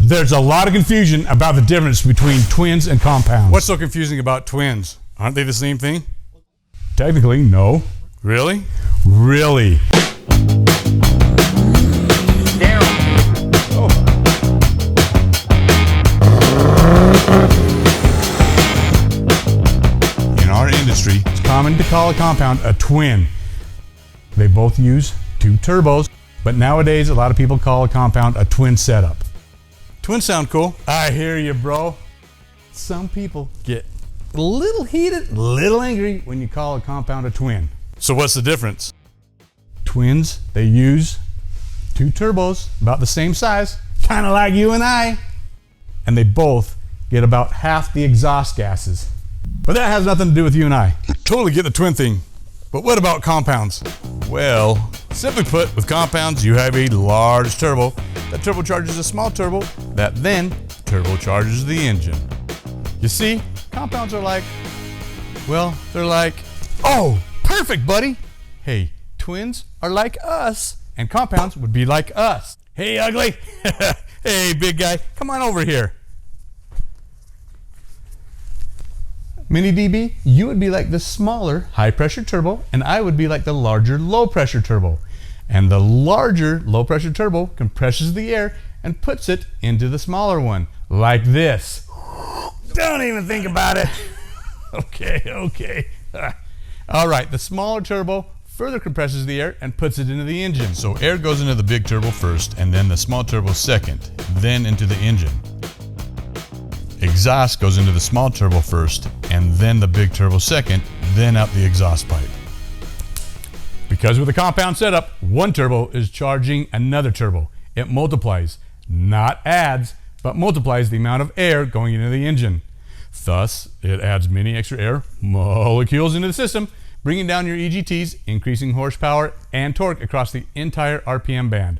There's a lot of confusion about the difference between twins and compounds. What's so confusing about twins? Aren't they the same thing? Technically, no. Really? Really. In our industry, It's common to call a compound a twin. They both use two turbos, but nowadays a lot of people call a compound a twin setup. twins sound cool. I hear you, bro. Some people get a little heated, a little angry when you call a compound a twin. So what's the difference? Twins, they use two turbos about the same size, kind of like you and I, and they both get about half the exhaust gases. But that has nothing to do with you and I. Totally get the twin thing. But what about compounds? Well, simply put, with compounds, you have a large turbo that turbocharges a small turbo that then turbocharges the engine. You see, compounds are like, well, they're like, oh, perfect, buddy. Hey, twins are like us, and compounds would be like us. Hey, ugly. Hey, big guy, come on over here. Mini DB, you would be like the smaller high pressure turbo, and I would be like the larger low pressure turbo. And the larger low pressure turbo compresses the air and puts it into the smaller one, like this. Don't even think about it. Okay. All right, the smaller turbo further compresses the air and puts it into the engine. So air goes into the big turbo first, and then the small turbo second, then into the engine. Exhaust goes into the small turbo first, and then the big turbo second, then out the exhaust pipe. Because with a compound setup, one turbo is charging another turbo. It multiplies, not adds, but multiplies the amount of air going into the engine. Thus, it adds many extra air molecules into the system, bringing down your EGTs, increasing horsepower and torque across the entire RPM band.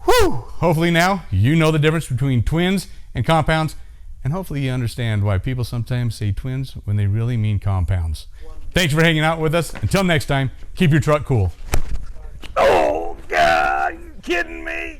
Whew! Hopefully now you know the difference between twins and compounds, and hopefully you understand why people sometimes say twins when they really mean compounds. Thanks for hanging out with us. Until next time, keep your truck cool. Oh, God, you kidding me?